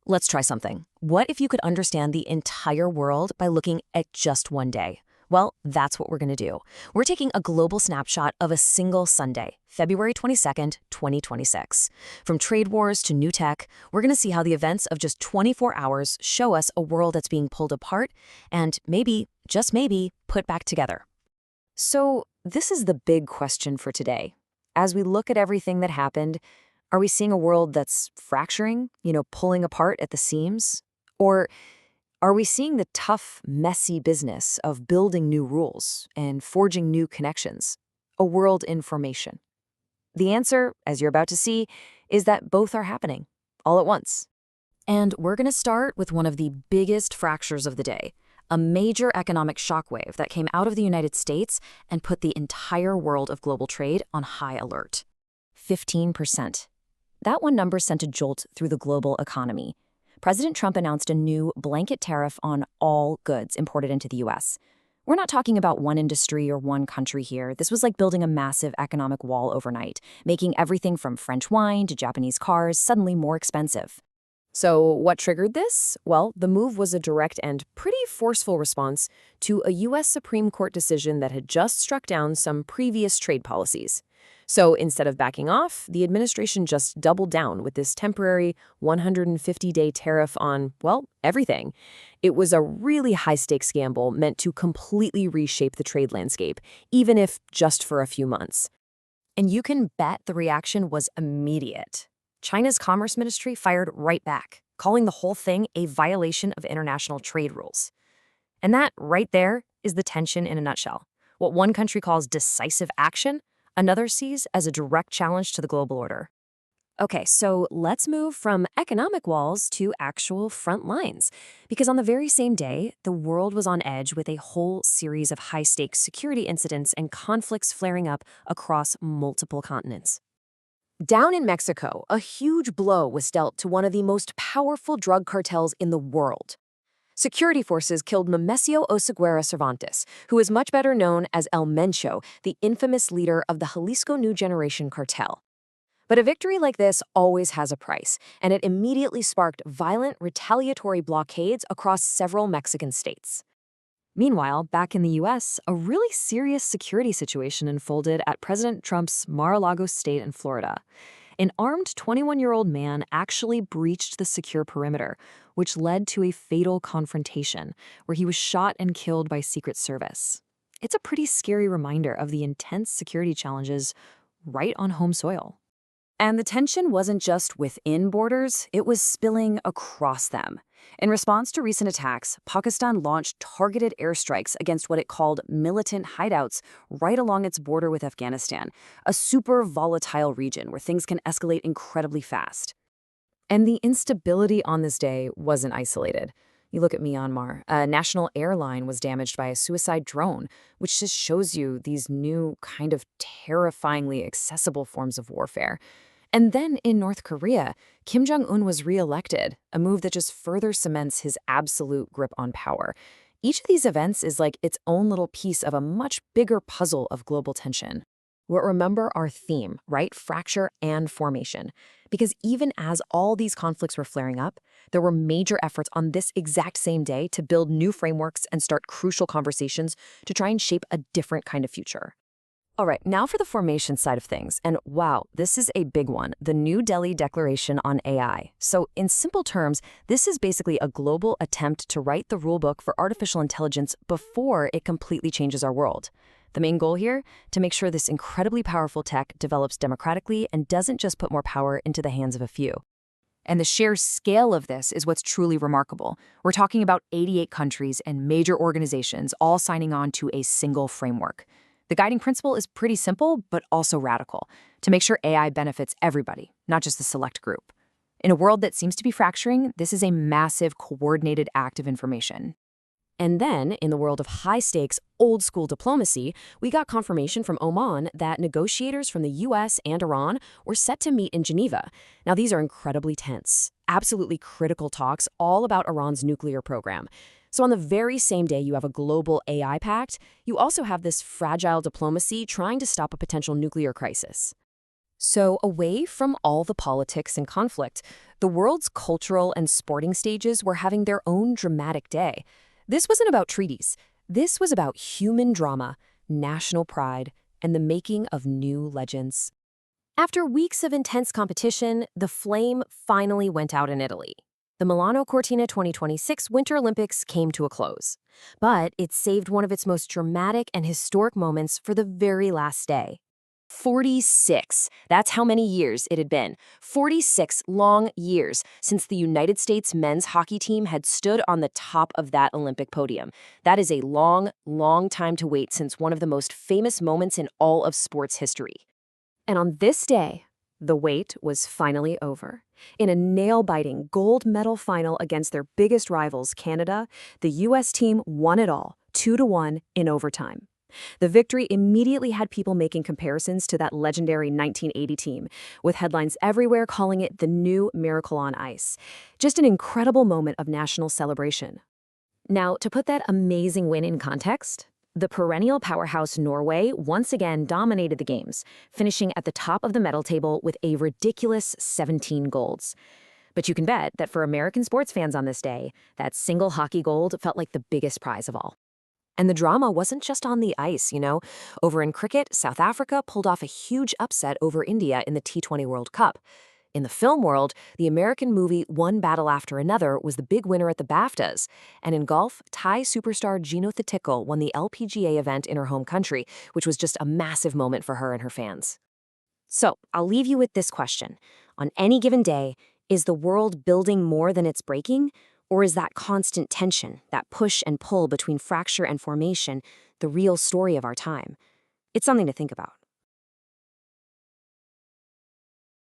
Let's try something. What if you could understand the entire world by looking at just one day? Well, that's what we're going to do. We're taking a global snapshot of a single Sunday, February 22nd, 2026. From trade wars to new tech, we're going to see how the events of just 24 hours show us a world that's being pulled apart and maybe, just maybe, put back together. So, this is the big question for today. As we look at everything that happened, are we seeing a world that's fracturing, pulling apart at the seams? Or are we seeing the tough, messy business of building new rules and forging new connections? A world in formation? The answer, as you're about to see, is that both are happening, all at once. And we're going to start with one of the biggest fractures of the day, a major economic shockwave that came out of the United States and put the entire world of global trade on high alert. 15%. That one number sent a jolt through the global economy. President Trump announced a new blanket tariff on all goods imported into the U.S. We're not talking about one industry or one country here. This was like building a massive economic wall overnight, making everything from French wine to Japanese cars suddenly more expensive. So what triggered this? Well, the move was a direct and pretty forceful response to a U.S. Supreme Court decision that had just struck down some previous trade policies. So instead of backing off, the administration just doubled down with this temporary 150-day tariff on, well, everything. It was a really high-stakes gamble meant to completely reshape the trade landscape, even if just for a few months. And you can bet the reaction was immediate. China's Commerce Ministry fired right back, calling the whole thing a violation of international trade rules. And that, right there, is the tension in a nutshell. What one country calls decisive action, another sees as a direct challenge to the global order. Okay, so let's move from economic walls to actual front lines. Because on the very same day, the world was on edge with a whole series of high-stakes security incidents and conflicts flaring up across multiple continents. Down in Mexico, a huge blow was dealt to one of the most powerful drug cartels in the world. Security forces killed Nemesio Oseguera Cervantes, who is much better known as El Mencho, the infamous leader of the Jalisco New Generation cartel. But a victory like this always has a price, and it immediately sparked violent, retaliatory blockades across several Mexican states. Meanwhile, back in the U.S., a really serious security situation unfolded at President Trump's Mar-a-Lago state in Florida. An armed 21-year-old man actually breached the secure perimeter, which led to a fatal confrontation where he was shot and killed by Secret Service. It's a pretty scary reminder of the intense security challenges right on home soil. And the tension wasn't just within borders, it was spilling across them. In response to recent attacks, Pakistan launched targeted airstrikes against what it called militant hideouts right along its border with Afghanistan, a super volatile region where things can escalate incredibly fast. And the instability on this day wasn't isolated. You look at Myanmar, a national airline was damaged by a suicide drone, which just shows you these new kind of terrifyingly accessible forms of warfare. And then in North Korea, Kim Jong-un was re-elected, a move that just further cements his absolute grip on power. Each of these events is like its own little piece of a much bigger puzzle of global tension. But remember our theme, right? Fracture and formation. Because even as all these conflicts were flaring up, there were major efforts on this exact same day to build new frameworks and start crucial conversations to try and shape a different kind of future. All right, now for the formation side of things. And wow, this is a big one, the New Delhi Declaration on AI. So in simple terms, this is basically a global attempt to write the rulebook for artificial intelligence before it completely changes our world. The main goal here? To make sure this incredibly powerful tech develops democratically and doesn't just put more power into the hands of a few. And the sheer scale of this is what's truly remarkable. We're talking about 88 countries and major organizations all signing on to a single framework. The guiding principle is pretty simple, but also radical, to make sure AI benefits everybody, not just the select group. In a world that seems to be fracturing, this is a massive, coordinated act of information. And then, in the world of high-stakes, old-school diplomacy, we got confirmation from Oman that negotiators from the U.S. and Iran were set to meet in Geneva. Now, these are incredibly tense, absolutely critical talks all about Iran's nuclear program. So on the very same day you have a global AI pact, you also have this fragile diplomacy trying to stop a potential nuclear crisis. So, away from all the politics and conflict, the world's cultural and sporting stages were having their own dramatic day. This wasn't about treaties. This was about human drama, national pride, and the making of new legends. After weeks of intense competition, the flame finally went out in Italy. The Milano Cortina 2026 Winter Olympics came to a close, but it saved one of its most dramatic and historic moments for the very last day. 46. That's how many years it had been. 46 long years since the United States men's hockey team had stood on the top of that Olympic podium. That is a long, long time to wait since one of the most famous moments in all of sports history. And on this day, the wait was finally over. In a nail-biting gold medal final against their biggest rivals, Canada, the U.S. team won it all, 2-1 in overtime. The victory immediately had people making comparisons to that legendary 1980 team, with headlines everywhere calling it the new Miracle on Ice. Just an incredible moment of national celebration. Now, to put that amazing win in context, the perennial powerhouse Norway once again dominated the games, finishing at the top of the medal table with a ridiculous 17 golds. But you can bet that for American sports fans on this day, that single hockey gold felt like the biggest prize of all. And the drama wasn't just on the ice, Over in cricket, South Africa pulled off a huge upset over India in the T20 World Cup. In the film world, the American movie One Battle After Another was the big winner at the BAFTAs. And in golf, Thai superstar Gino Thittikul won the LPGA event in her home country, which was just a massive moment for her and her fans. So, I'll leave you with this question. On any given day, is the world building more than it's breaking? Or is that constant tension, that push and pull between fracture and formation, the real story of our time? It's something to think about.